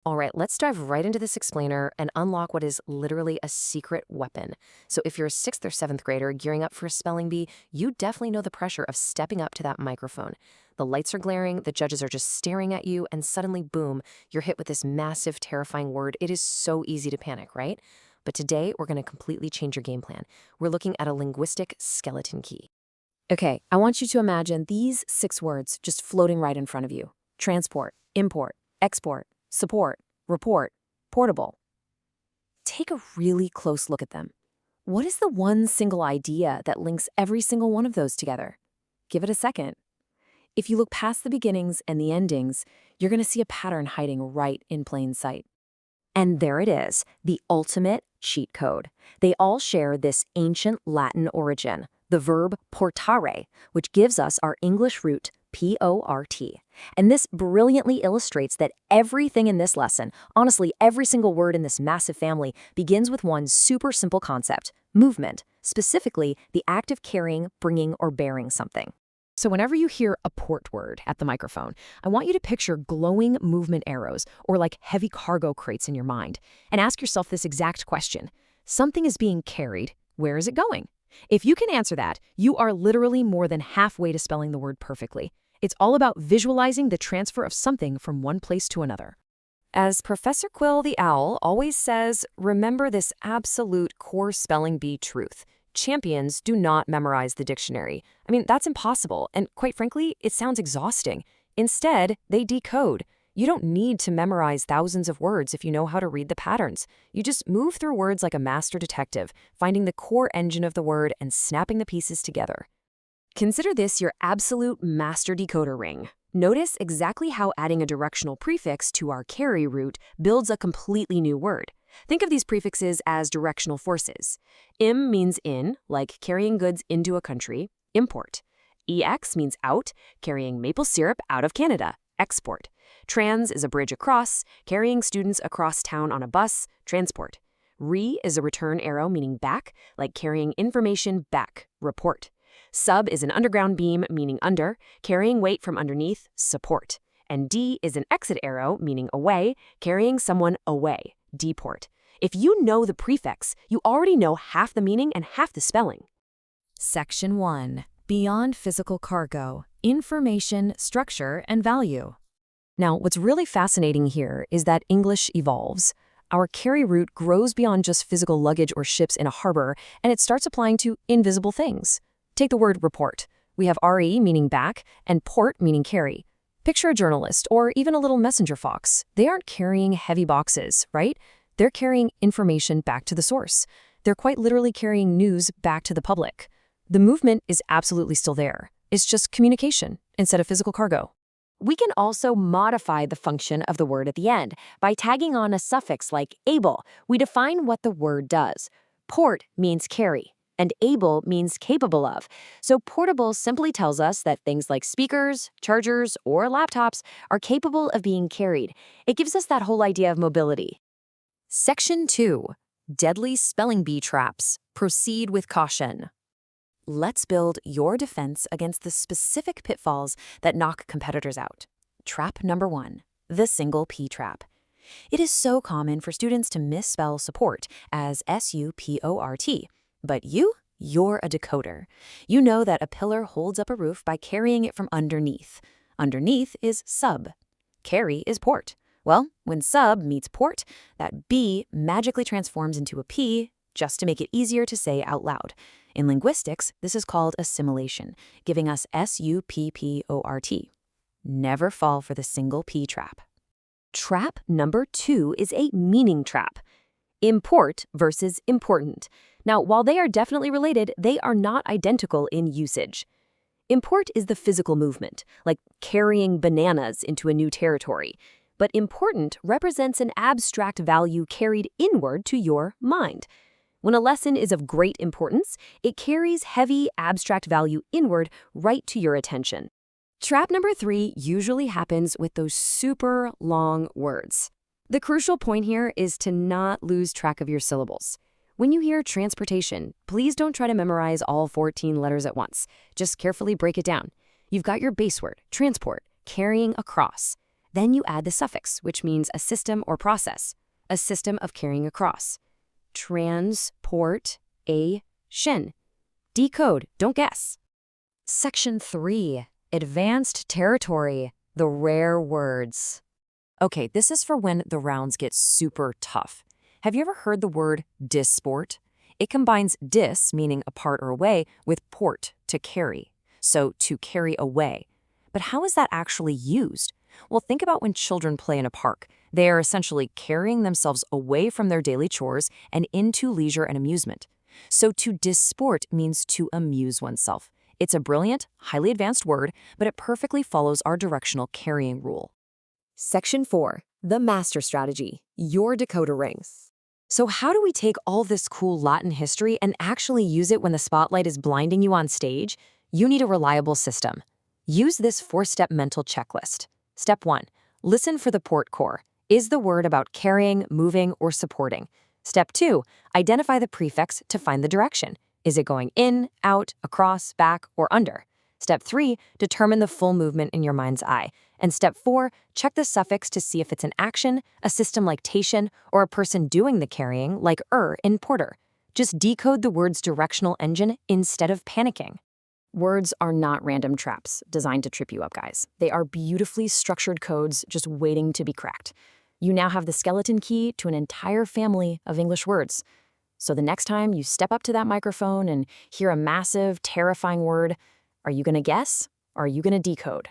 All right, let's dive right into this explainer and unlock what is literally a secret weapon. So, if you're a 6th or 7th grader gearing up for a spelling bee, you definitely know the pressure of stepping up to that microphone. The lights are glaring, the judges are just staring at you, and suddenly, boom, you're hit with this massive, terrifying word. It is so easy to panic, right? But today, we're going to completely change your game plan. We're looking at a linguistic skeleton key. Okay, I want you to imagine these 6 words just floating right in front of you: transport, import, export, support, report, portable. Take a really close look at them. What is the one single idea that links every single one of those together? Give it a second. If you look past the beginnings and the endings, you're going to see a pattern hiding right in plain sight. And there it is, the ultimate cheat code. They all share this ancient Latin origin, the verb portare, which gives us our English root P-O-R-T. And this brilliantly illustrates that everything in this lesson, honestly, every single word in this massive family, begins with one super simple concept: movement, specifically the act of carrying, bringing, or bearing something. So whenever you hear a port word at the microphone, I want you to picture glowing movement arrows or like heavy cargo crates in your mind, and ask yourself this exact question. Something is being carried. Where is it going? If you can answer that, you are literally more than halfway to spelling the word perfectly. It's all about visualizing the transfer of something from one place to another. As Professor Quill the Owl always says, remember this absolute core spelling bee truth. Champions do not memorize the dictionary. I mean, that's impossible, and quite frankly, it sounds exhausting. Instead, they decode. You don't need to memorize thousands of words if you know how to read the patterns. You just move through words like a master detective, finding the core engine of the word and snapping the pieces together. Consider this your absolute master decoder ring. Notice exactly how adding a directional prefix to our carry root builds a completely new word. Think of these prefixes as directional forces. Im means in, like carrying goods into a country, import. EX means out, carrying maple syrup out of Canada, export. Trans is a bridge across, carrying students across town on a bus, transport. Re is a return arrow meaning back, like carrying information back, report. Sub is an underground beam meaning under, carrying weight from underneath, support. And D is an exit arrow meaning away, carrying someone away, deport. If you know the prefix, you already know half the meaning and half the spelling. Section 1. Beyond physical cargo, information, structure, and value. Now, what's really fascinating here is that English evolves. Our carry root grows beyond just physical luggage or ships in a harbor, and it starts applying to invisible things. Take the word report. We have RE meaning back and port meaning carry. Picture a journalist or even a little messenger fox. They aren't carrying heavy boxes, right? They're carrying information back to the source. They're quite literally carrying news back to the public. The movement is absolutely still there. It's just communication instead of physical cargo. We can also modify the function of the word at the end by tagging on a suffix like able. We define what the word does. Port means carry, and able means capable of. So portable simply tells us that things like speakers, chargers, or laptops are capable of being carried. It gives us that whole idea of mobility. Section 2. Deadly spelling bee traps. Proceed with caution. Let's build your defense against the specific pitfalls that knock competitors out. Trap number 1, the single P trap. It is so common for students to misspell support as S-U-P-O-R-T, but you're a decoder. You know that a pillar holds up a roof by carrying it from underneath. Underneath is sub. Carry is port. Well, when sub meets port, that B magically transforms into a P just to make it easier to say out loud. In linguistics, this is called assimilation, giving us S-U-P-P-O-R-T. Never fall for the single P trap. Trap number 2 is a meaning trap. Import versus important. Now, while they are definitely related, they are not identical in usage. Import is the physical movement, like carrying bananas into a new territory. But important represents an abstract value carried inward to your mind. When a lesson is of great importance, it carries heavy abstract value inward right to your attention. Trap number 3 usually happens with those super long words. The crucial point here is to not lose track of your syllables. When you hear transportation, please don't try to memorize all 14 letters at once. Just carefully break it down. You've got your base word, transport, carrying across. Then you add the suffix, which means a system or process, a system of carrying across. Transportation. Decode, don't guess. Section 3, Advanced Territory, the rare words. Okay, this is for when the rounds get super tough. Have you ever heard the word disport? It combines dis, meaning apart or away, with port, to carry. So, to carry away. But how is that actually used? Well, think about when children play in a park. They are essentially carrying themselves away from their daily chores and into leisure and amusement. So to disport means to amuse oneself. It's a brilliant, highly advanced word, but it perfectly follows our directional carrying rule. Section 4, the master strategy, your decoder rings. So how do we take all this cool Latin history and actually use it when the spotlight is blinding you on stage? You need a reliable system. Use this 4-step mental checklist. Step 1, listen for the port core. Is the word about carrying, moving, or supporting? Step 2, identify the prefix to find the direction. Is it going in, out, across, back, or under? Step 3, determine the full movement in your mind's eye. And step 4, check the suffix to see if it's an action, a system like tation, or a person doing the carrying, like in porter. Just decode the word's directional engine instead of panicking. Words are not random traps designed to trip you up, guys. They are beautifully structured codes just waiting to be cracked. You now have the skeleton key to an entire family of English words. So the next time you step up to that microphone and hear a massive, terrifying word, are you going to guess or are you going to decode?